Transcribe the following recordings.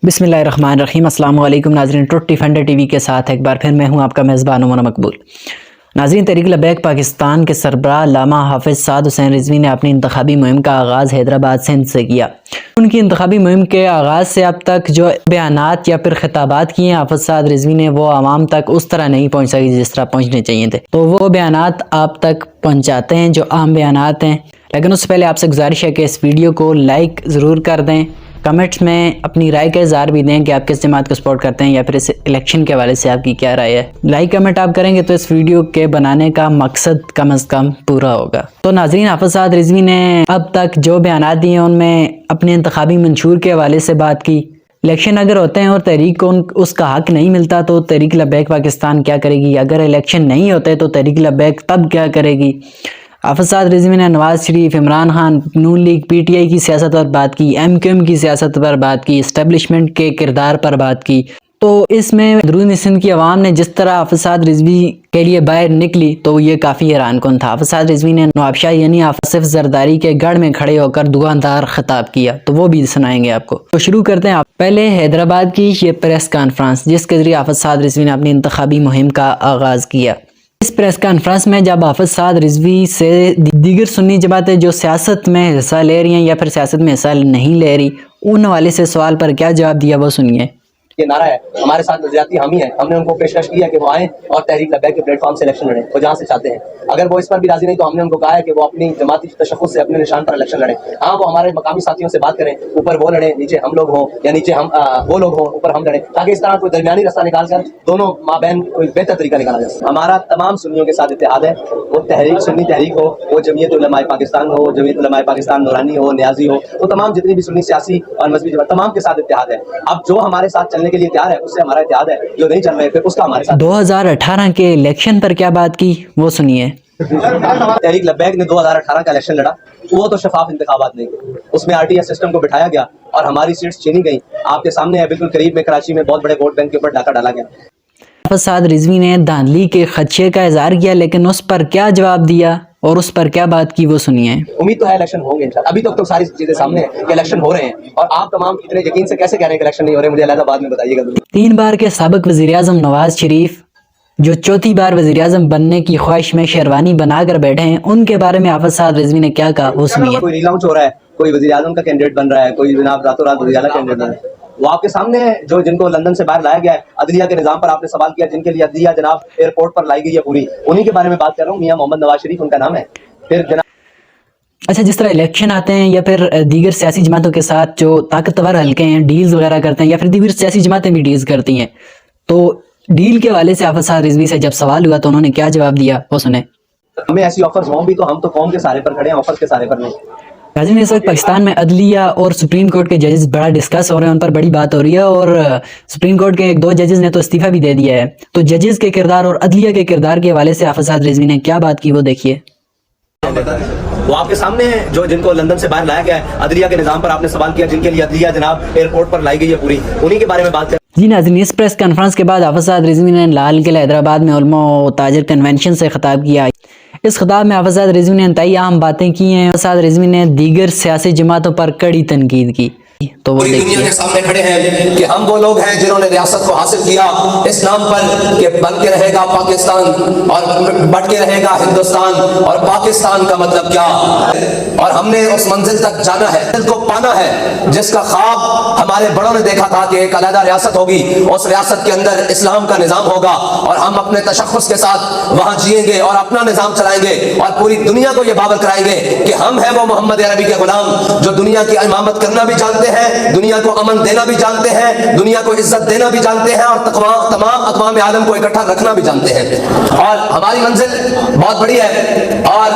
बिस्मिल्लाहिर्रहमानिर्रहीम। अस्सलाम वालेकुम नाज़रीन, ट्रुथ डिफेंडर टीवी के साथ एक बार फिर मैं हूं आपका मेज़बान उमर मकबूल। नाज़रीन, तहरीक लबैक पाकिस्तान के सरबराह अल्लामा हाफ़िज़ साद हुसैन रिज़वी ने अपनी इंतखाबी मुहिम का आगाज़ हैदराबाद सिंध से किया। उनकी इंतखाबी मुहिम के आगाज़ से अब तक जो बयानात या फिर खिताबात किए हैं हाफ़िज़ साद रिज़वी ने, वो आवाम तक उस तरह नहीं पहुँच सकी जिस तरह पहुँचने चाहिए थे। तो वो बयानात आप तक पहुँचाते हैं जो आम बयानात हैं। लेकिन उससे पहले आपसे गुजारिश है कि इस वीडियो को लाइक ज़रूर कर दें, कमेंट्स में अपनी राय का इज़हार भी दें कि आप किस जमात को सपोर्ट करते हैं या फिर इस इलेक्शन के हवाले से आपकी क्या राय है। लाइक कमेंट आप करेंगे तो इस वीडियो के बनाने का मकसद कम से कम पूरा होगा। तो नाज़रीन, हाफ़िज़ साद रिज़वी ने अब तक जो बयानात दिए उनमें अपने इंतखाबी मंशूर के हवाले से बात की। इलेक्शन अगर होते हैं और तहरीक को उसका हक नहीं मिलता तो तहरीक लबैक पाकिस्तान क्या करेगी, अगर इलेक्शन नहीं होते तो तहरीक लबैक तब क्या करेगी। हाफ़िज़ साद रिज़वी ने नवाज़ शरीफ, इमरान खान, नून लीग, PTI की सियासत पर बात की, MQM की सियासत पर बात की, इस्टेब्लिशमेंट के किरदार पर बात की। तो इसमें अंदरूनी सिंध की आवाम ने जिस तरह हाफ़िज़ साद रिज़वी के लिए बाहर निकली तो ये काफ़ी हैरान कुन था। हाफ़िज़ साद रिज़वी ने नवाबशाह यानी आसिफ जरदारी के गढ़ में खड़े होकर दुआदार खिताब किया, तो वो भी सुनाएंगे आपको। तो शुरू करते हैं पहले हैदराबाद की ये प्रेस कॉन्फ्रेंस जिसके ज़रिए हाफ़िज़ साद रिज़वी ने अपनी इंतखाबी मुहिम का आगाज़ किया। इस प्रेस कॉन्फ्रेंस में जब हाफ़िज़ साद रिज़वी से दीगर सुन्नी जमातें जो सियासत में हिस्सा ले रही हैं या फिर सियासत में हिस्सा नहीं ले रही, उन हवाले से सवाल पर क्या जवाब दिया वो सुनिए। ये नारा है, हमारे साथ नजरियाती हामी है। हमने उनको पेशकश की है कि वो आए और तहरीक लबैक के प्लेटफॉर्म से इलेक्शन लड़ें, वो जहाँ से चाहते हैं। अगर वो इस पर भी राजी नहीं तो हमने उनको कहा है कि वो अपनी जमाती तशख़्ख़ुस से अपने निशान पर इलेक्शन लड़ें। हाँ, वो हमारे मकामी साथियों से बात करें, ऊपर वो लड़ें, नीचे हम लोग हों, या नीचे हम वो लोग हों, ऊपर हम लड़ें, ताकि इस तरह कोई दरमियानी रास्ता निकाल कर दोनों माबैन कोई बेहतर तरीका निकाला जा सके। हमारा तमाम सुन्नियों के साथ इत्तेहाद है, वो तहरीक सुन्नी तहरीक हो, वो जमीयत उलमाए पाकिस्तान हो, जमीयत उलमाए पाकिस्तान नूरानी हो, न्याजी हो, वो तमाम जितनी भी सुन्नी सियासी और मजहबी जमात तमाम के साथ इत्तेहाद है। अब जो हमारे साथ चलने के लिए तैयार है उससे हमारा इत्तेहाद है, जो नहीं चल रहे फिर उसका हमारे साथ। 2018 के इलेक्शन पर क्या बात की वो सुनिए। तहरीक लबैक ने 2018 का इलेक्शन लड़ा, वो तो शफाफ इंतखाबात नहीं थे, उसमें RTS सिस्टम को बिठाया गया और हमारी सीट्स छीनी गई। आपके सामने है, बिल्कुल करीब में कराची में बहुत बड़े वोट बैंक के ऊपर डाका डाला गया। हाफ़िज़ साद रिज़वी ने धांधली के खदशे का इज़हार किया, लेकिन उस पर क्या जवाब दिया और उस पर क्या बात की वो सुनिए। उम्मीद तो है इलेक्शन होंगे इंशाल्लाह। अभी तक तो सारी चीजें सामने हैं कि इलेक्शन हो रहे हैं, और आप तमाम इतने यकीन से कैसे कह रहे हैं कि इलेक्शन नहीं हो रहे, मुझे अलग बाद में बताइएगा। 3 बार के साबिक वज़ीर-ए-आज़म नवाज शरीफ जो चौथी बार वज़ीर-ए-आज़म बनने की ख्वाहिश में शेरवानी बनाकर बैठे हैं, उनके बारे में हाफ़िज़ साद रिज़वी ने क्या कहा वो सुनिए। कोई रीलॉन्च हो रहा है, कोई वज़ीर-ए-आज़म का कैंडिडेट बन रहा है, कोई जनाब रातों रात वज़ीर-ए-आला कैंडिडेट बन रहा है, वो आपके सामने है। जो जिनको लंदन से बाहर लाया गया है, अदलिया के निज़ाम पर आपने सवाल किया, जिनके लिए अदलिया जनाब एयरपोर्ट पर लाई गई है पूरी, उन्हीं के बारे में बात कर रहा हूँ। मियां मोहम्मद नवाज शरीफ उनका नाम है। फिर जनाब अच्छा, जिस तरह इलेक्शन आते हैं या फिर दीगर सियासी जमातों के साथ जो ताकतवर हल्के हैं डील्स वगैरह करते हैं, या फिर दीगर सियासी जमातें भी डील्स करती हैं, तो डील के हवाले से हाफ़िज़ साद रिज़वी से जब सवाल हुआ तो उन्होंने क्या जवाब दिया वो सुने। हमें ऐसी ऑफर्स हों भी तो हम तो कौम के सारे पर खड़े हैं, ऑफर्स के सारे पर नहीं। नाज़रीन, इस वक्त पाकिस्तान में अदलिया और सुप्रीम कोर्ट के जजेस बड़ा डिस्कस हो रहे हैं, उन पर बड़ी बात हो रही है, और सुप्रीम कोर्ट के 1-2 जजेस ने तो इस्तीफा भी दे दिया है। तो जजेस के किरदार और अदलिया के किरदार के हवाले से हाफ़िज़ साद रिज़वी ने क्या बात की वो देखिए। वो आपके सामने है, जो जिनको लंदन से बाहर लाया गया है, अदलिया के निज़ाम पर आपने सवाल किया, जिनके लिए अदलिया जनाब एयरपोर्ट पर लाई गई है पूरी, उन्हीं के बारे में बात कर। जी नाज़रीन, इस प्रेस कॉन्फ्रेंस के बाद हाफ़िज़ साद रिज़वी ने लाल किला हैदराबाद में उलमा व ताजिर कन्वेंशन से खिताब किया। इस खिताब में हाफ़िज़ साद रिज़वी ने इंतहाई अहम बातें की हैं। हाफ़िज़ साद रिज़वी ने दीगर सियासी जमातों पर कड़ी तनकीद की, तो वो दुनिया के सामने खड़े हैं कि हम वो लोग हैं जिन्होंने रियासत को हासिल किया इस नाम पर कि बन के रहेगा पाकिस्तान और बढ़ के रहेगा हिंदुस्तान, और पाकिस्तान का मतलब क्या, और हमने उस मंजिल तक जाना है, मंजिल को पाना है जिसका ख्वाब हमारे बड़ों ने देखा था कि एक अलग रियासत होगी, उस रियासत के अंदर इस्लाम का निज़ाम होगा और हम अपने तशख़्ख़ुस के साथ वहाँ जिएंगे और अपना निज़ाम चलाएंगे और पूरी दुनिया को ये बावर कराएंगे कि हम हैं वो मोहम्मद अरबी के गुलाम जो दुनिया की इमामत करना भी जानते हैं, दुनिया को अमन देना भी जानते हैं, दुनिया को इज्जत देना भी जानते हैं, और तमाम अक़वाम आलम को इकट्ठा रखना भी जानते हैं। और हमारी मंजिल बहुत बड़ी है, और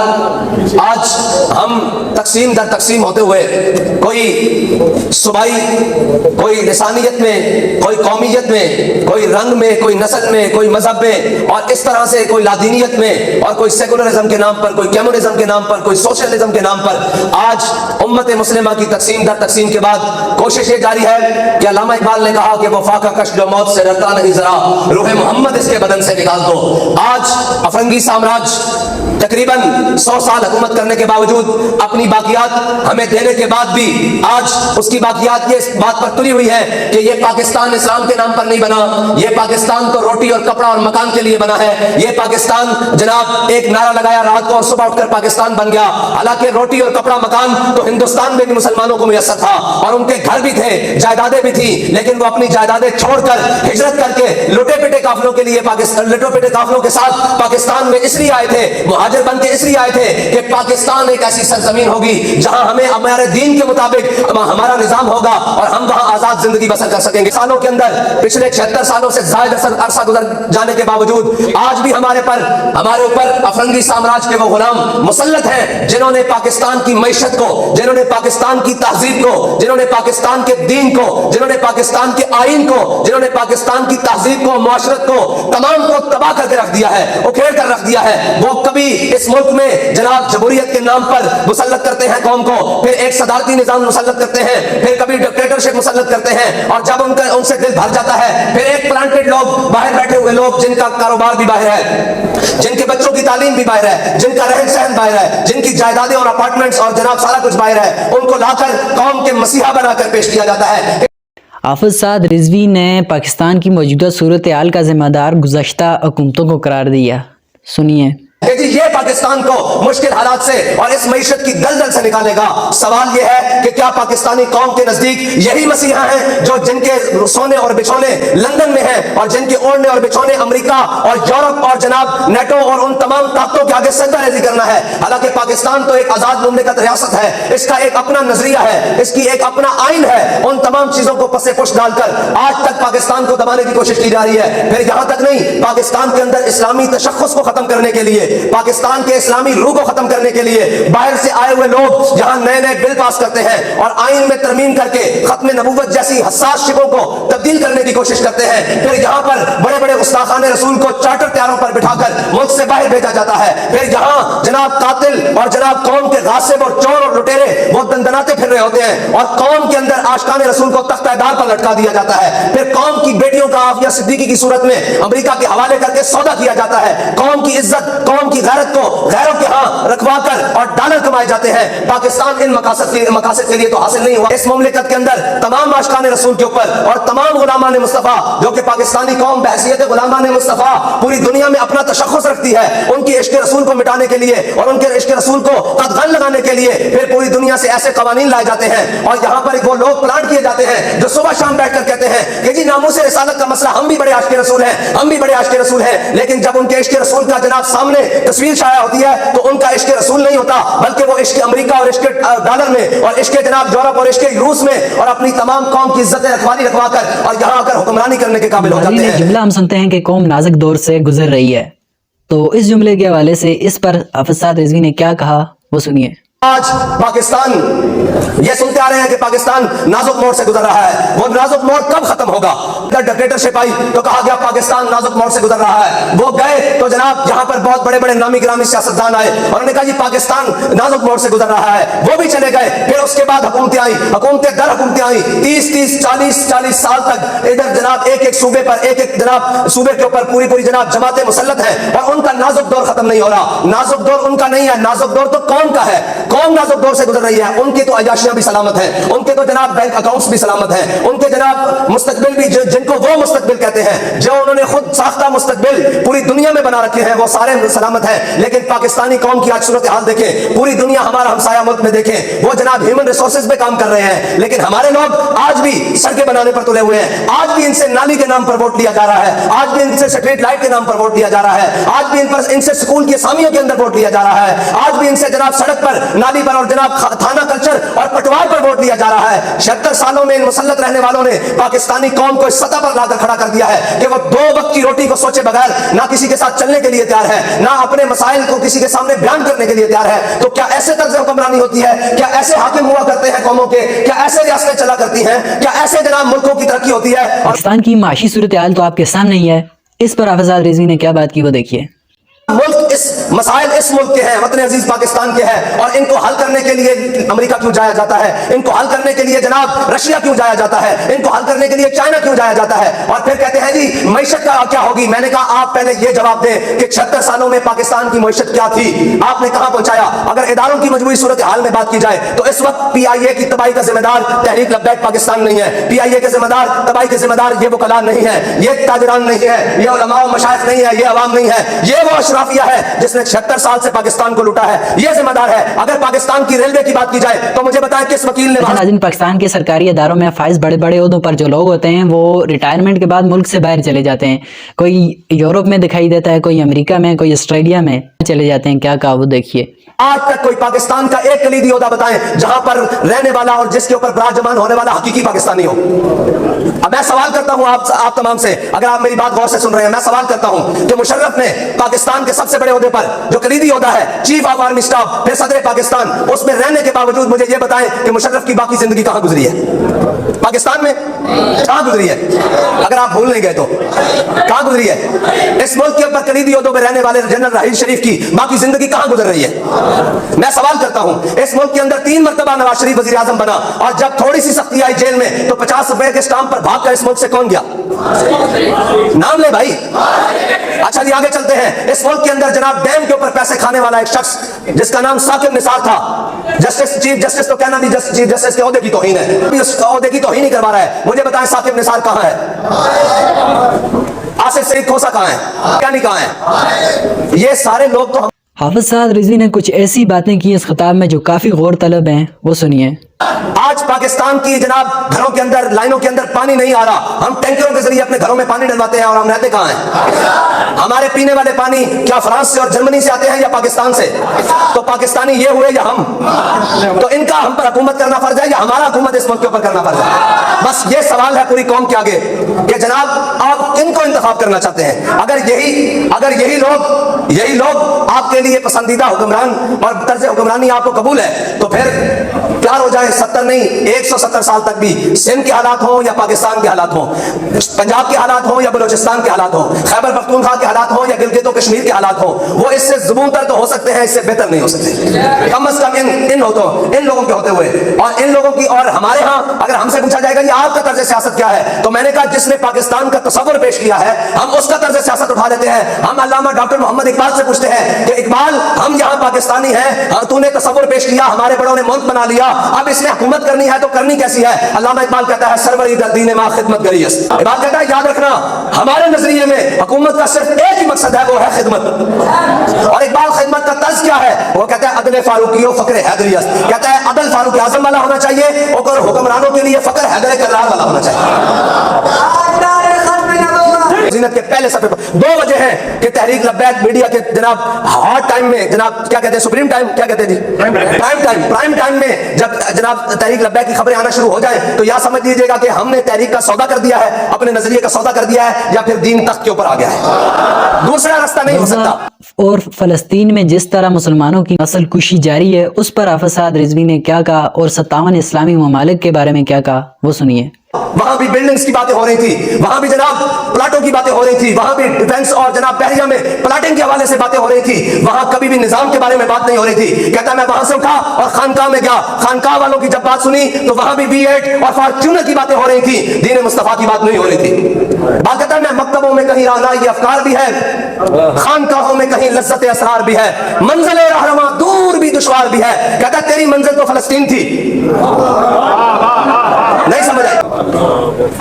आज हम तकसीम दर तकसीम होते हुए कोई सूबाई, कोई लिसानियत में, कोई कौमियत में, कोई रंग में, कोई नस्ल में, कोई मजहब में, और इस तरह से कोई लादीनियत में, और कोई सेकुलरिज्म के नाम पर, कोई कम्युनिज्म के नाम पर, कोई सोशलिज्म के नाम पर आज उम्मत मुस्लिमा की तकसीम दर तकसीम के बाद कोशिश ये जारी है कि अल्लामा इकबाल ने कहा कि वो फाका कश जो मौत से डरता नहीं जरा, रूह मोहम्मद इसके बदन से निकाल दो। आज अफरंगी साम्राज्य तकरीबन 100 साल हुकूमत करने के बावजूद अपनी बाकियात हमें देने के बाद भी आज उसकी बाकियात ये इस बात पर तुली हुई है कि ये पाकिस्तान इस्लाम के नाम पर नहीं बना, ये पाकिस्तान तो रोटी और कपड़ा और मकान के लिए बना है। ये पाकिस्तान जनाब एक नारा लगाया रात को और सुबह उठकर पाकिस्तान बन गया। हालांकि रोटी और कपड़ा मकान तो हिंदुस्तान में भी मुसलमानों को मुयस्सर था और उनके घर भी थे, जायदादें भी थी, लेकिन वो अपनी जायदादें छोड़कर हिजरत करके लुटे पिटे काफिलों के लिए लुटे पिटे काफिलों के साथ पाकिस्तान में इसलिए आए थे, मुहाजिर बन के इसलिए आए थे कि पाकिस्तान एक ऐसी सरजमीन होगी जहां हमें हमारे दीन के मुताबिक हमारा निजाम होगा और हम वहां आजाद जिंदगी बसर कर सकेंगे। सालों के अंदर पिछले 76 सालों से ज्यादा अरसा गुजर जाने के बावजूद आज भी हमारे ऊपर अफरंगी साम्राज्य के वो गुलाम मुसल्लत हैं जिन्होंने पाकिस्तान की मईशत को, जिन्होंने पाकिस्तान की तहजीब को, जिन्होंने पाकिस्तान के दीन को, जिन्होंने पाकिस्तान के आइन को, जिन्होंने पाकिस्तान की तहजीब को, मुआशरत को, तमाम को तबाह करके रख दिया है, उखेड़ कर रख दिया है। वो कभी इस मुल्क में जनाब जमहूरियत के नाम पर मुसल्लत करते हैं कौम को, फिर एक सदारती निजाम मुसल्लत करते हैं, फिर कभी डिक्टेटरशिप मुसल्लत करते हैं और जब उनसे दिल भर जाता है फिर एक प्लांटेड लोग, बाहर बैठे हुए लोग जिनका कारोबार भी बाहर है, जिनके बच्चों की तालीम भी बाहर है, जिनका रहन सहन बाहर है, जिनकी जायदादें और अपार्टमेंट्स और जनाब सारा कुछ बाहर है, उनको लाकर कौम के मसीहा बनाकर पेश किया जाता है। हाफिज साद रिजवी ने पाकिस्तान की मौजूदा सूरत हाल का जिम्मेदार गुज़श्ता हुकूमतों को करार दिया। सुनिए कि जी ये पाकिस्तान को मुश्किल हालात से और इस मईशत की दलदल से निकालेगा। सवाल ये है कि क्या पाकिस्तानी कौम के नजदीक यही मसीहा हैं जो जिनके सोने और बिछोने लंदन में हैं और जिनके ओढ़ने और बिछोने अमेरिका और यूरोप और जनाब नेटो और उन तमाम ताकतों के आगे सजदारेजी करना है। हालांकि पाकिस्तान तो एक आजाद मुमलिकत रियासत है, इसका एक अपना नजरिया है, इसकी एक अपना आइन है। उन तमाम चीजों को पसे पुश डालकर आज तक पाकिस्तान को दबाने की कोशिश की जा रही है। फिर यहां तक नहीं, पाकिस्तान के अंदर इस्लामी तशख्खुस को खत्म करने के लिए, पाकिस्तान के इस्लामी रूह को खत्म करने के लिए बाहर से आए हुए लोग जहां नए नए बिल पास करते हैं और आइन में तरमीम करके खत्म नबूवत जैसी हसास शिकों को तब्दील करने की कोशिश करते हैं, फिर यहां पर बड़े बड़े गुस्ताखाने रसूल को चार्टर तैयारों पर बिठाकर मुल्क से बाहर भेजा जाता है। फिर जहां जनाब कातिल और जनाब कौम के गासिब और चोर और लुटेरे वो दंदनाते फिर रहे होते हैं और कौम के अंदर आशिकाने रसूल को तख्तादार पर लटका दिया जाता है। फिर कौम की बेटियों का आफिया सिद्दीकी की सूरत में अमेरिका के हवाले करके सौदा किया जाता है। कौम की इज्जत, कौम की गैरत को गैरों के हां रखवा कर और डॉलर कमाए जाते हैं। पाकिस्तान इन मकासद के लिए तो हासिल नहीं हुआ। इस मुमलिकत के अंदर तमाम आशिकाने रसूल के ऊपर और तमाम गुलामान मुस्तफा जो कि पाकिस्तानी कौम बहैसियत गुलामान मुस्तफा पूरी दुनिया में अपना तशख्खुस रखती है, उनकी इश्क रसूल को मिटाने के लिए और उनके इश्क रसूल को कदगन लगाने के लिए फिर पूरी दुनिया से ऐसे कवानीन लाए जाते हैं और यहाँ पर वो लोग प्लांट किए जाते हैं जो सुबह शाम बैठकर कहते हैं कि जी नामूस रिसालत का मसला, हम भी बड़े आशिक रसूल हैं, हम भी बड़े आशिक रसूल हैं। लेकिन जब उनके इश्क रसूल का जनाब सामने तस्वीर छाया होती है तो उनका इश्क रसूल नहीं होता, बल्कि वो इश्क अमेरिका और इश्क डॉलर में और इश्क जनाब यूरोप और इश्क रूस में और अपनी तमाम कौम की इज्जतें रखवा कर और यहाँ आकर हुक्मरानी करने के काबिल हो जाते हैं। जुमला हम सुनते हैं कि कौम नाजुक दौर से गुजर रही है, तो इस जुमले के हवाले से इस पर हाफिज साद रिजवी ने क्या कहा वो सुनिए। आज पाकिस्तान ये सुनते आ रहे हैं कि पाकिस्तान नाजुक मोड़ से गुजर रहा है। वो नाजुक मोड़ कब खत्म होगा? जब डिक्टेटरशिप आई तो कहा गया पाकिस्तान नाजुक मोड़ से गुजर रहा है। वो गए तो जनाब यहाँ पर बहुत बड़े बड़े नामी गिरामी सियासतदान आए और उन्होंने कहा जी पाकिस्तान नाजुक मोड़ से गुजर रहा है। वो भी चले गए। फिर उसके बाद हुकूमतें आई, हुकूमतें दर हुकूमतें आई, 30 40 साल तक इधर जनाब एक एक सूबे पर एक जनाब सूबे के ऊपर पूरी जनाब जमातें मुसल्लत हैं और उनका नाजुक दौर खत्म नहीं हो रहा। नाजुक दौर उनका नहीं है, नाजुक दौर तो कौम का है। कौम नाजुक दौर से गुजर रही है। उनकी तो अयाशियां भी सलामत हैं, उनके तो जनाब बैंक अकाउंट्स भी सलामत हैं, उनके जनाब मुस्तकबिल भी जिनको वो मुस्तकबिल कहते हैं, जो उन्होंने खुद साख्ता मुस्तकबिल पूरी दुनिया में बना रखे हैं, वो सारे सलामत हैं। लेकिन पाकिस्तानी कौम की आज सूरत हाल देखें, पूरी दुनिया हमारा हमसाया मुल्क में देखें, वो जनाब ह्यूमन रिसोर्सेज पे काम कर रहे हैं, लेकिन हमारे लोग आज भी सड़कें बनाने पर तुले हुए हैं। आज भी इनसे नाली के नाम पर वोट लिया जा रहा है, आज भी इनसे स्ट्रीट लाइट के नाम पर वोट लिया जा रहा है, आज भी इनसे स्कूल की असामियों के अंदर वोट लिया जा रहा है, आज भी इनसे जनाब सड़क पर, नाली पर और जनाब थाना कल्चर और पटवार पर वोट लिया जा रहा है। 76 सालों में इन मुसल्लत रहने वालों ने पाकिस्तानी कौम को इस सतह पर लाकर खड़ा कर दिया है कि वो 2 वक्त की रोटी को सोचे बगैर ना किसी के साथ चलने के लिए तैयार है, ना अपने मसाइल को किसी के सामने बयान करने के लिए तैयार है। तो क्या ऐसे तर्ज हुक्मरानी होती है? क्या ऐसे हाकिम हुआ करते हैं कौमों के? क्या ऐसे रियासतें चला करती हैं? क्या ऐसे जनाब मुल्कों की तरक्की होती है? पाकिस्तान की माशी सूरत हाल तो आपके सामने ही है, इस पर हाफिज साद रिजवी ने क्या बात की वो देखिए। मुल्क इस मसाइल इस मुल्क के हैं, वतन अजीज पाकिस्तान के हैं, और इनको हल करने के लिए अमेरिका क्यों जाया जाता है, इनको हल करने के लिए जनाब रशिया क्यों जाया जाता है, इनको हल करने के लिए चाइना क्यों जाया जाता है, और फिर कहते हैं जी मईशत का क्या होगी। मैंने कहा आप पहले ये जवाब दें कि 76 सालों में पाकिस्तान की मईशत क्या थी, आपने कहां पहुंचाया। अगर इदारों की मजबूरी सूरत हाल में बात की जाए तो इस वक्त PIA की तबाही का जिम्मेदार तहरीक लब्बैक पाकिस्तान नहीं है, PIA के जिम्मेदार तबाही के जिम्मेदार ये वकला नहीं है, ये ताजरान नहीं है, ये उलमा और मशाइख नहीं है, ये अवाम नहीं है, ये वो अशराफिया है जिसने 76 साल से पाकिस्तान को लूटा है, ये जिम्मेदार है। अगर पाकिस्तान की रेलवे की बात की जाए तो मुझे बताएं किस वकील ने। नाज़रीन, पाकिस्तान के सरकारी इदारों में फाइज बड़े बड़े ओहदों पर जो लोग होते हैं वो रिटायरमेंट के बाद मुल्क से बाहर चले जाते हैं। कोई यूरोप में दिखाई देता है, कोई अमेरिका में, कोई ऑस्ट्रेलिया में चले जाते हैं। क्या कहा वो देखिए। आज तक कोई पाकिस्तान का एक कलीदी ओहदा बताएं जहां पर रहने वाला और जिसके ऊपर बराज जमान होने वाला हकीकी पाकिस्तानी हो। अब मैं सवाल करता हूं आप तमाम से, अगर आप मेरी बात गौर से सुन रहे हैं, मैं सवाल करता हूं कि मुशर्रफ ने पाकिस्तान के सबसे बड़े ओहदे पर जो कलीदी ओहदा है, चीफ ऑफ आर्मी स्टाफ, फिर सदर पाकिस्तान, उसमें रहने के बावजूद मुझे यह बताएं कि मुशर्रफ की बाकी जिंदगी कहां गुजरी है, पाकिस्तान में कहां गुजरी है। अगर आप भूल नहीं गए तो कहां गुजरी है। इस मुल्क के ऊपर कलीदी ओहदों में रहने वाले जनरल राहील शरीफ की बाकी जिंदगी कहां गुजर रही है। मैं सवाल करता हूं, इस मुल्क के अंदर 3 मरतबा नवाज शरीफ वजीर आजम बना, और जब थोड़ी सी सख्ती आई जेल में तो 50 रुपए के स्टाम्प पर भागकर इस मुल्क से कौन गया, नाम ले भाई। अच्छा जी, आगे चलते हैं। इस मुल्क के अंदर जनाब डैम के ऊपर पैसे खाने वाला एक शख्स जिसका नाम साकिब निसार था, जस्टिस, चीफ जस्टिस तो कहना भी चीफ जस्टिस के ओहदे की तौहीन है, उस ओहदे की तौहीन ही करवा रहा है। मुझे बताएं साकिब निसार कहां है, आसिफ सईद खोसा कहां है, क्या नहीं कहां है। ये सारे लोग तो हाफिज साद रिजवी ने कुछ ऐसी बातें की इस खिताब में जो काफ़ी गौर तलब हैं, वो सुनिए। आज पाकिस्तान की जनाब घरों के अंदर, लाइनों के अंदर पानी नहीं आ रहा, हम टैंकरों के जरिए अपने घरों में पानी डलवाते हैं, और हम रहते कहां हैं। हमारे पीने वाले पानी क्या फ्रांस से और जर्मनी से आते हैं या पाकिस्तान से। तो पाकिस्तानी ये हुए या हम, तो इनका हम पर हुकूमत करना फर्ज है या हमारा हुकूमत इस मुल्क के ऊपर करना फर्ज है। बस ये सवाल है पूरी कौम के आगे कि जनाब आप किनको इंतखाब करना चाहते हैं। अगर यही लोग आपके लिए पसंदीदा हुक्मरान और तर्ज हुक्मरानी आपको कबूल है तो फिर प्यार हो जाए। 70 नहीं 170 साल तक भी सिंध के हालात हो या पाकिस्तान के हालात हो, पंजाब के हालात हो या बलूचिस्तान के हालात हो, खैबर पख्तूनख्वा के हालात हो या गिलगित और कश्मीर के हालात हो, वो इससे ज़बूतर तो हो सकते हैं, इससे बेहतर नहीं हो सकते। कम अज कम इन लोगों के होते हुए, और इन लोगों की, और हमारे यहाँ अगर हमसे पूछा जाएगा ये आपका तर्ज सियासत क्या है, तो मैंने कहा जिसने पाकिस्तान का तस्वुर पेश किया है हम उसका तर्ज सियासत उठा लेते हैं। हम अल्लामा डॉक्टर मोहम्मद इकबाल से पूछते हैं कि इकबाल हम यहाँ पाकिस्तानी हैं, तूने तस्वुर पेश किया, हमारे बड़ों ने मुल्क बना लिया, अब इसमें हुकूमत करनी है तो करनी कैसी है। अल्लामा इकबाल कहता है सरवरी दीन मां खिदमत गरीस। इकबाल कहता है याद रखना हमारे नजरिए में हुकूमत का सिर्फ एक ही मकसद है, वो है खिदमत। और इकबाल खिदमत का तर्ज क्या है, वो कहता है अदल फारूकी फक्र हैदरियत, कहता है अदल फारूक आजम वाला होना चाहिए और हुक्मरानों के लिए फक्र हैदर करार वाला होना चाहिए। जीनत के पहले सफे पर 2 वजह हैं कि तहरीक लब्बैक मीडिया के जनाब हार्ड टाइम में, जनाब क्या कहते हैं, सुप्रीम टाइम क्या कहते हैं जी, प्राइम टाइम में जब जनाब तहरीक लब्बैक की खबरें आना शुरू हो जाए तो या समझ लीजिएगा कि हमने तहरीक का सौदा कर दिया है, अपने नजरिए का सौदा कर दिया है, या फिर दीन तख्त के ऊपर आ गया है, दूसरा रास्ता नहीं हो सकता। और फलस्तीन में जिस तरह मुसलमानों की नस्ल कुशी जारी है, उस पर हाफिज साद रिजवी ने क्या कहा और 57 इस्लामी ममालिक के बारे में क्या कहा, वो सुनिए। वहां भी बिल्डिंग्स की बातें हो रही थी, वहां भी जनाब प्लाटों की बातें हो रही थी, वहां भी डिफेंस और जनाब बहरिया में प्लाटिंग के हवाले से बातें हो रही थी, वहां कभी भी निजाम के बारे में बात नहीं हो रही थी। कहता मैं वहां से उठा और खानकाह में गया, खानकाह वालों की जब बात सुनी तो वहां भी B8 और फॉर्च्यूनर की बातें हो रही थी, दीन मुस्तफा की बात नहीं हो रही थी। बात कहता मैं मकतबों में कहीं रहनाई अफकार भी है, खानकाहों में कहीं लज्जत असरार भी है, मंजिल रहनुमा दूर भी दुश्वार भी है। कहता तेरी मंजिल तो फलस्तीन थी, नहीं समझ आई।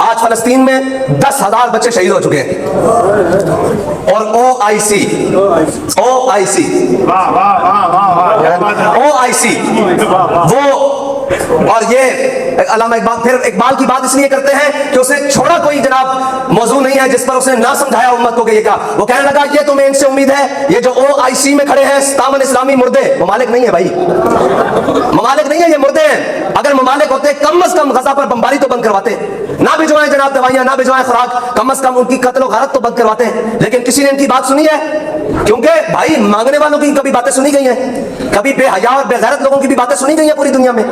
आज फलस्तीन में 10,000 बच्चे शहीद हो चुके हैं, और OIC वो, और ये अल्लामा इकबाल की बात इसलिए करते हैं कि उसने छोड़ा कोई जनाब मौजू नहीं है जिस पर उसने ना समझाया उम्मत को कि ये क्या। वो कहने लगा ये तुम्हें इनसे उम्मीद है, ये जो OIC में खड़े हैं 57 इस्लामी मुर्दे, ममालिक नहीं है भाई, ममालिक नहीं है, ये मुर्दे हैं। अगर ममालिक होते कम अज कम गजा पर बमबारी तो बंद करवाते, ना भिजवाएं जनाब दवाइयां, ना भिजवाएं खुराक, कम अज कम उनकी कत्ल गारत तो बंद करवाते, लेकिन किसी ने इनकी बात सुनी है? क्योंकि भाई मांगने वालों की कभी बातें सुनी गई हैं, कभी बेहया और बेगैरत लोगों की भी बातें सुनी गई हैं पूरी दुनिया में?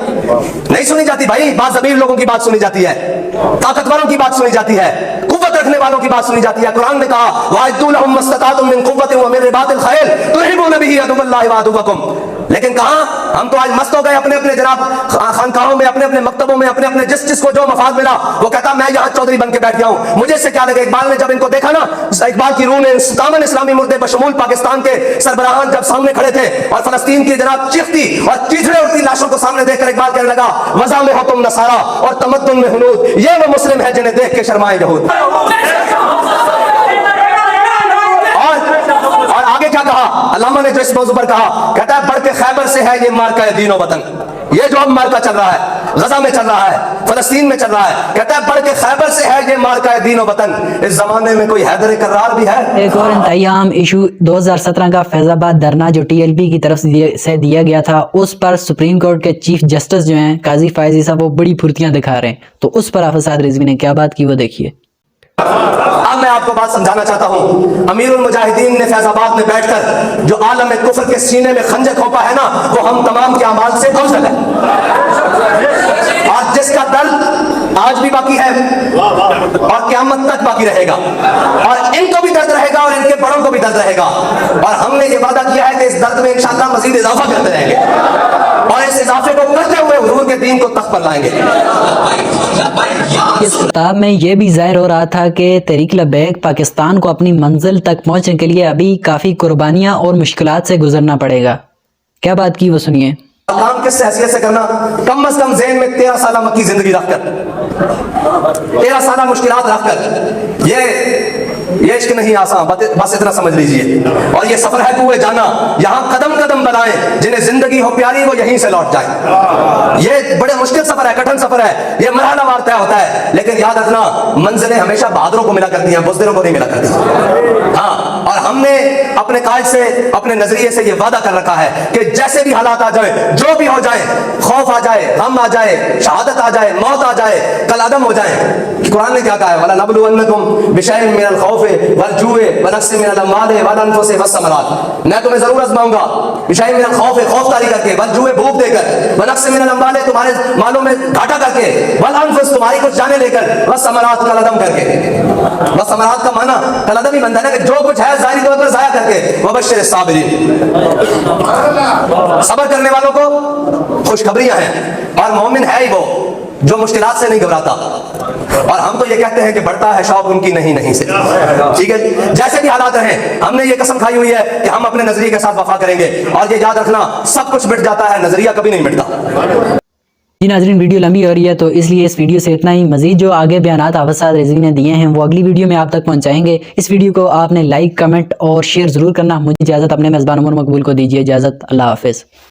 नहीं सुनी जाती भाई। बाज़मीर लोगों की बात सुनी जाती है, ताकतवरों की बात सुनी जाती है, कुव्वत रखने वालों की बात सुनी जाती है। कुरान ने कहा वाइदू लहुम मस्ततातुम मिन कुव्वतिन व मिन रिबातिल खैल तुहिबून बिही अदुव्वल्लाहि व अदुव्वकुम। लेकिन कहा हम तो आज मस्त हो गए अपने अपने जनाब खानकाहों में, अपने अपने मकतबों में, अपने अपने जिसको जो मफाद मिला वो कहता मैं यहाँ चौधरी बन के बैठ गया हूँ, मुझे इससे क्या लगे। इकबाल ने जब इनको देखा ना, इकबाल की रूह ने कामन इस्लामी मुर्दे बशमूल पाकिस्तान के सरबराहान जब सामने खड़े थे और फलस्तीन की जनाब चीखती और चीथड़े उड़ती लाशों को सामने देखकर इकबाल कहने लगा वज़ा में हो तुम नसारा और तमद्दुन में हुनूद, ये वो मुस्लिम है जिन्हें देख के शर्माए यहूद। और आगे क्या कहा अल्लामा ने जो इस मौजू पर कहा, कहता है बढ़ के खैबर से है ये मार्का दीन व वतन, ये जो अब मार्का चल रहा है गजा में चल रहा है, फलस्तीन में चल रहा है, कहता है बढ़ के खैबर से है ये मार्का दीन व वतन। इस जमाने में कोई हैदर करार भी है। एक और इंतहाई अहम इशू 2017 का फैजाबाद धरना जो TLP की तरफ से दिया गया था, उस पर सुप्रीम कोर्ट के चीफ जस्टिस जो हैं काजी फायजी साहब वो बड़ी फुर्तियां दिखा रहे हैं। तो उस पर हाफिज साद रिजवी ने क्या बात की वो देखिए। अब मैं आपको बात समझाना चाहता हूँ, अमीरुल मुजाहिदीन ने फैजाबाद में बैठकर जो आलम कुफ्र के सीने में खंजर खोपा है ना, वो हम तमाम के अमाल से अफजल है। और जिसका दर्द आज भी बाकी है और क़यामत तक बाकी रहेगा, और इनको भी दर्द रहेगा और इनके बड़ों को भी दर्द रहेगा। और हमने ये वादा किया है कि इस दर्द में इंशाअल्लाह मजीद इजाफा करते रहेंगे और इस इजाफे को करते हुए हुजूर के दीन को तख्त पर लाएंगे। इस किताब में ये भी जाहिर हो रहा था कि तहरीक लब्बैक पाकिस्तान को अपनी मंजिल तक पहुंचने के लिए अभी काफ़ी कुर्बानियां और मुश्किलात से गुजरना पड़ेगा। क्या बात की वो सुनिए। काम किस हैसियत से करना, कम अज कम ज़हन में 13 साल मक्की जिंदगी रखकर, 13 साल मुश्किलात रखकर, ये इश्क नहीं आसान, बस इतना समझ लीजिए। और ये सफर है कुए जाना, यहाँ कदम कदम बनाएं, जिन्हें जिंदगी हो प्यारी वो यहीं से लौट जाए। ये बड़े मुश्किल सफर है, कठिन सफर है, ये मरहलावार तय होता है। लेकिन याद रखना मंजिलें हमेशा बहादुरों को मिला करती हैं, बुज़दिलों को नहीं मिला करती। हाँ, और हमने अपने कायद से, अपने नजरिए से ये वादा कर रखा है कि जैसे भी हालात आ जाए, जो भी हो जाए, खौफ आ जाए, गम आ जाए, शहादत आ जाए, मौत आ जाए, कल आदम हो जाए, कुरान ने क्या कहा है, वला नबलुवन्नकुम बिशैइन मिनल खौफि वल जुए व नक्सिन मिनल अम्वालि वल अनफुसि वस समरात। मैं तुम्हें जरूर आजमाऊंगा, बिशैइन मिनल खौफि, खौफ तारी करके, वल जुए भूख देकर, व नक्सिन मिनल अम्वालि तुम्हारे मालों में घाटा करके, वल अनफुस तुम्हारी कुछ जाने लेकर, वस समरात कल आदम करके। वस समरात का माना कल आदम ही बनता है कि जो कुछ है ज़ाहिरी तौर पर ज़ाया करके। व बश्शिर साबिरीन, सब्र करने वालों को खुशखबरियां हैं, और मोमिन है ही वो जो मुश्किलात से नहीं घबराता। और हम तो ये कहते हैं कि बढ़ता है शौक उनकी नहीं से, ठीक है। जैसे भी हालात रहें, हमने ये कसम खाई हुई है कि हम अपने नजरिए के साथ वफा करेंगे। और ये याद रखना, सब कुछ मिट जाता है, नजरिया कभी नहीं मिटता। जी नाज़रीन, वीडियो लंबी हो रही है तो इसलिए इस वीडियो से इतना ही। मजीद जो आगे बयानात हाफिज साद रिजवी ने दिए हैं वो अगली वीडियो में आप तक पहुंचाएंगे। इस वीडियो को आपने लाइक, कमेंट और शेयर ज़रूर करना। मुझे इजाज़त, अपने मेज़बान उमर मकबूल को दीजिए इजाज़त। अल्लाह हाफिज़।